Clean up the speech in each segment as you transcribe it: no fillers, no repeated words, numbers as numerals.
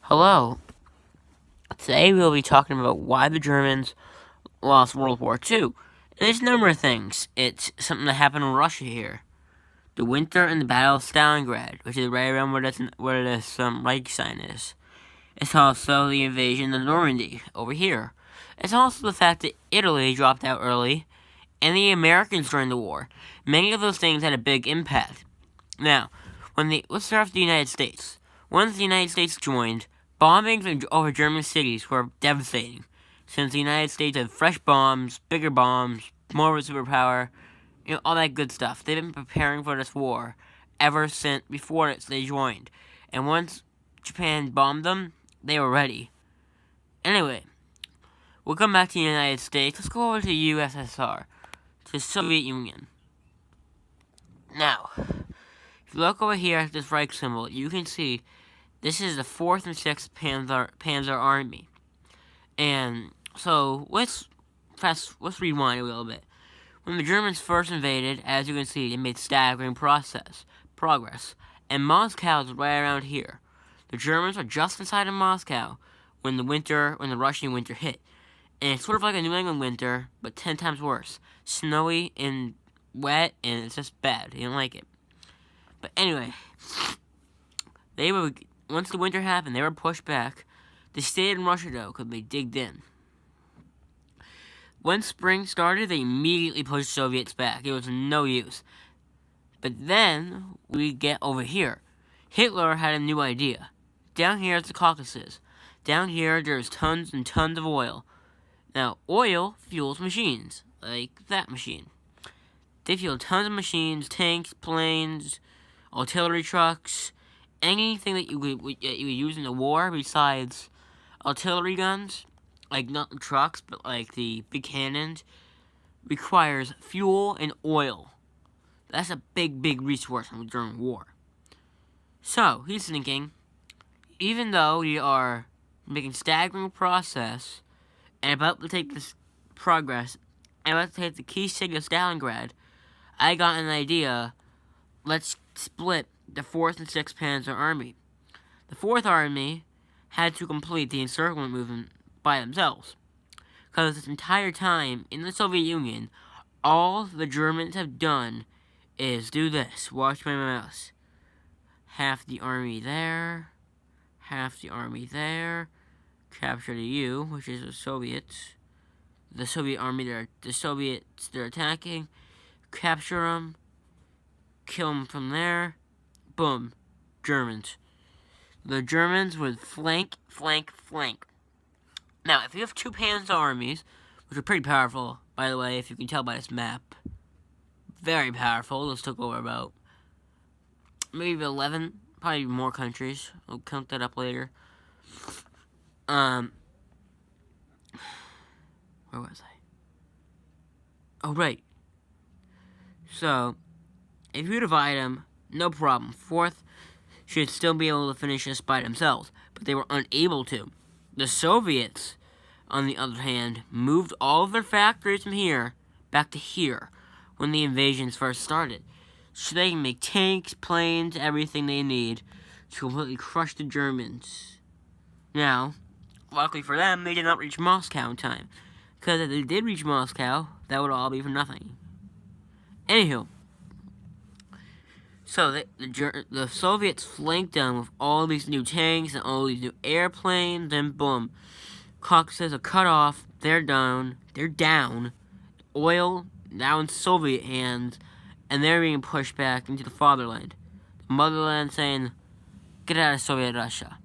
Hello. Today we'll be talking about why the Germans lost World War II. And there's a number of things. It's something that happened in Russia here. The winter and the Battle of Stalingrad, which is right around where this Reich sign is. It's also the invasion of Normandy over here. It's also the fact that Italy dropped out early, and the Americans during the war. Many of those things had a big impact. Now, let's start with the United States. Once the United States joined, bombings over German cities were devastating, since the United States had fresh bombs, bigger bombs, more of a superpower, all that good stuff. They've been preparing for this war ever since before they joined. And once Japan bombed them, they were ready. Anyway, we'll come back to the United States. Let's go over to USSR, to the Soviet Union. Now, if you look over here at this Reich symbol, you can see this is the 4th and 6th Panzer Army. And so, let's rewind a little bit. When the Germans first invaded, as you can see, they made staggering progress. And Moscow is right around here. The Germans were just inside of Moscow when the Russian winter hit. And it's sort of like a New England winter, but 10 times worse. Snowy and wet, and it's just bad. You don't like it. But anyway, once the winter happened, they were pushed back. They stayed in Russia, though, because they digged in. When spring started, they immediately pushed Soviets back. It was no use. But then, we get over here. Hitler had a new idea. Down here is the Caucasus. Down here, there's tons and tons of oil. Now, oil fuels machines, like that machine. They fuel tons of machines, tanks, planes, artillery trucks, anything that you would use in the war besides artillery guns, like not the trucks, but like the big cannons, requires fuel and oil. That's a big resource during war. So, he's thinking, even though we are making staggering progress, and about to take this progress, and about to take the key city of Stalingrad, I got an idea. Let's split the 4th and 6th Panzer Army. The 4th Army had to complete the encirclement movement by themselves. Because this entire time in the Soviet Union, all the Germans have done is do this. Watch my mouse. Half the army there. Half the army there. Capture the U, which is the Soviets. The Soviet army, they're attacking. Capture them. Kill them from there. Boom. Germans. The Germans would flank. Now, if you have 2 Panzer armies, which are pretty powerful, by the way, if you can tell by this map, very powerful. Those took over about maybe 11, probably more countries. We'll count that up later. Where was I? Oh, right. So, if you divide them, no problem. 4th should still be able to finish this by themselves, but they were unable to. The Soviets, on the other hand, moved all of their factories from here back to here when the invasions first started, so they can make tanks, planes, everything they need to completely crush the Germans. Now, luckily for them, they did not reach Moscow in time, because if they did reach Moscow, that would all be for nothing. Anywho, so the Soviets flanked them with all these new tanks and all these new airplanes, and boom, Caucasus are cut off. They're down. Oil now in Soviet hands, and they're being pushed back into the fatherland. The motherland saying, "Get out of Soviet Russia."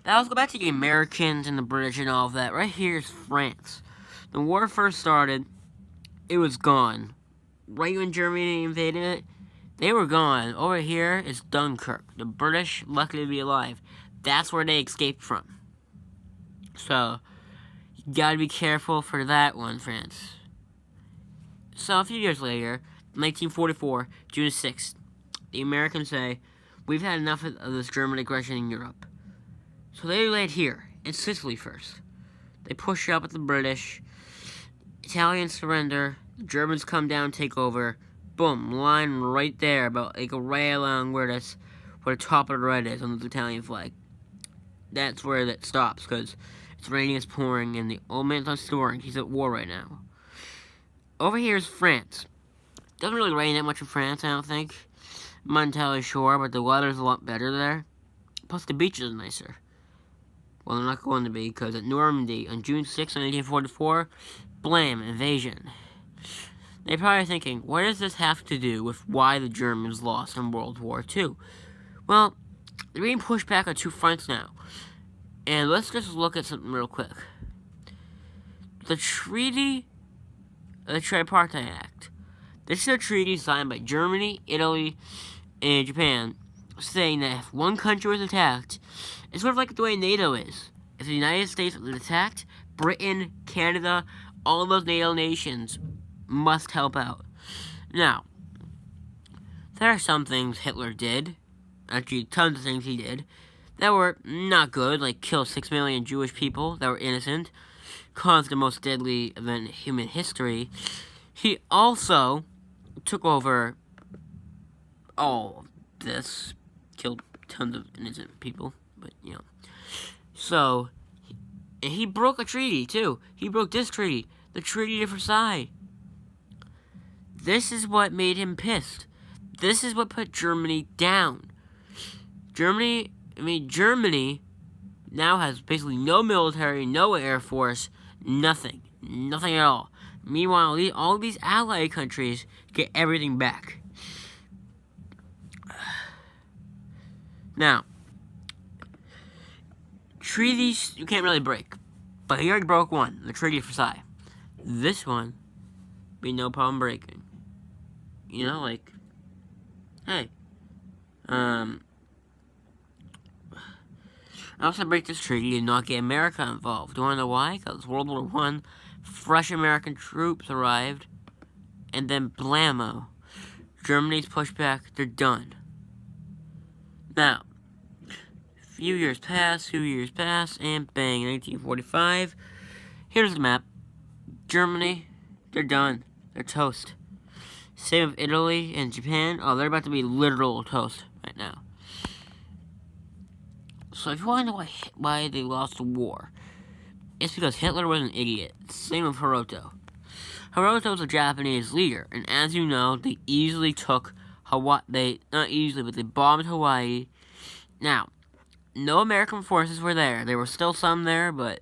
Now let's go back to the Americans and the British and all of that. Right here is France. The war first started, it was gone. Right when Germany invaded it, they were gone. Over here is Dunkirk. The British, lucky to be alive. That's where they escaped from. So, you gotta be careful for that one, France. So, a few years later, 1944, June 6th, the Americans say, "We've had enough of this German aggression in Europe." So they laid here, in Sicily first. They push up at the British. Italians surrender. The Germans come down, take over. Boom, line right there, about like right along where the top of the red is on the Italian flag. that's where that stops, because it's raining, it's pouring, and the old man's not storing. He's at war right now. Over here is France. Doesn't really rain that much in France, I don't think. I'm not entirely sure, but the weather's a lot better there. Plus, the beaches are nicer. Well, they're not going to be, because at Normandy, on June 6, 1944, blam, invasion. They're probably thinking, what does this have to do with why the Germans lost in World War II? Well, they're being pushed back on two fronts now. And let's just look at something real quick. The Tripartite Act. This is a treaty signed by Germany, Italy, and Japan, saying that if one country was attacked, it's sort of like the way NATO is. If the United States was attacked, Britain, Canada, all of those NATO nations must help out. Now, there are some things Hitler did, actually tons of things he did, that were not good, like kill 6 million Jewish people that were innocent, caused the most deadly event in human history. He also took over all of this, killed tons of innocent people, but, you know. So, and he broke a treaty, too. He broke this treaty, the Treaty of Versailles. This is what made him pissed. This is what put Germany down. Germany now has basically no military, no air force, nothing. Nothing at all. Meanwhile, all these allied countries get everything back. Now, treaties you can't really break. But he already broke one, the Treaty of Versailles. This one, be no problem breaking. You know, like, hey, I also break this treaty and not get America involved. Do you want to know why? Because World War I, fresh American troops arrived, and then blammo. Germany's pushed back, they're done. Now, few years pass, and bang, 1945. Here's the map. Germany, they're done. They're toast. Same with Italy and Japan. Oh, they're about to be literal toast right now. So if you want to know why they lost the war, it's because Hitler was an idiot. Same with Hiroto. Hiroto was a Japanese leader, and as you know, they easily took Hawaii. Not easily, but they bombed Hawaii. Now, no American forces were there. There were still some there, but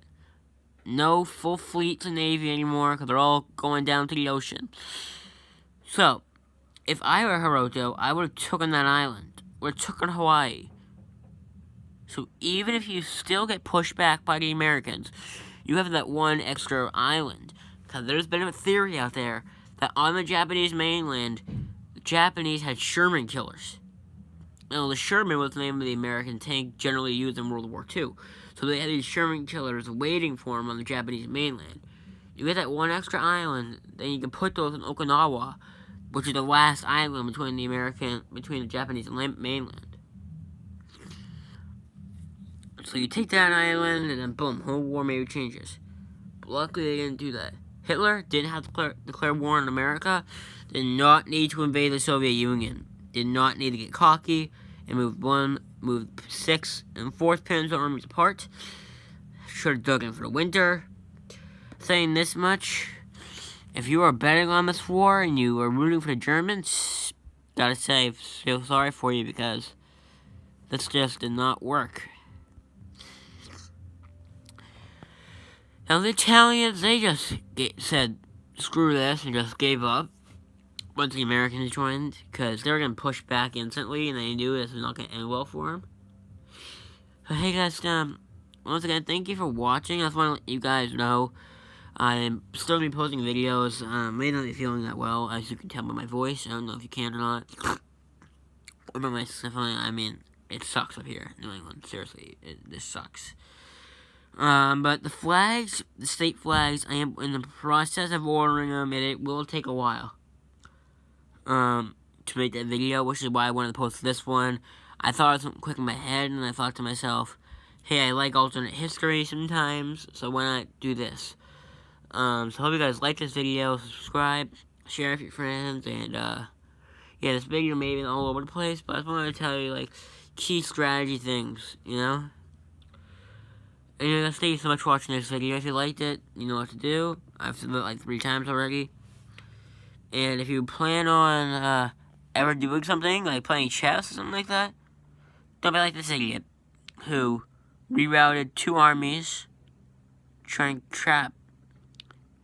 no full fleets of Navy anymore, because they're all going down to the ocean. So, if I were Hiroto, I would have taken that island. Would have taken Hawaii. So even if you still get pushed back by the Americans, you have that one extra island. Because there's been a theory out there that on the Japanese mainland, the Japanese had Sherman killers. Now, the Sherman was the name of the American tank generally used in World War II. So they had these Sherman killers waiting for them on the Japanese mainland. You get that one extra island, then you can put those in Okinawa, which is the last island between the Japanese mainland. So you take that island, and then boom, whole war maybe changes. But luckily they didn't do that. Hitler didn't have to declare war on America, did not need to invade the Soviet Union, did not need to get cocky, and moved 6 and 4th Peninsula armies apart. Should have dug in for the winter. Saying this much, if you are betting on this war and you are rooting for the Germans, gotta say, I feel sorry for you, because this just did not work. Now the Italians, they just said, screw this, and just gave up once the Americans joined, because they were going to push back instantly, and they knew this was not going to end well for them. But hey guys, once again, thank you for watching. I just want to let you guys know, I'm still going to be posting videos. May not be feeling that well, as you can tell by my voice. I don't know if you can or not. Or by my sniffling, I mean, it sucks up here, New England. Seriously, this sucks. But the flags, the state flags, I am in the process of ordering them, and it will take a while, to make that video, which is why I wanted to post this one. I thought of something quick in my head, and I thought to myself, hey, I like alternate history sometimes, so why not do this? So I hope you guys like this video, subscribe, share it with your friends, and, yeah, this video may be all over the place, but I just wanted to tell you, like, key strategy things, you know? Anyways, thank you so much for watching this video. If you liked it, you know what to do. I've said it like 3 times already. And if you plan on ever doing something, like playing chess or something like that, don't be like this idiot who rerouted 2 armies, trying to trap,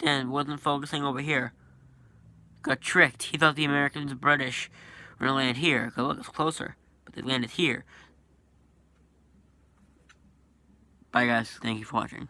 then wasn't focusing over here. Got tricked. He thought the Americans and British were going to land here. Go look, it's closer. But they landed here. Bye guys, thank you for watching.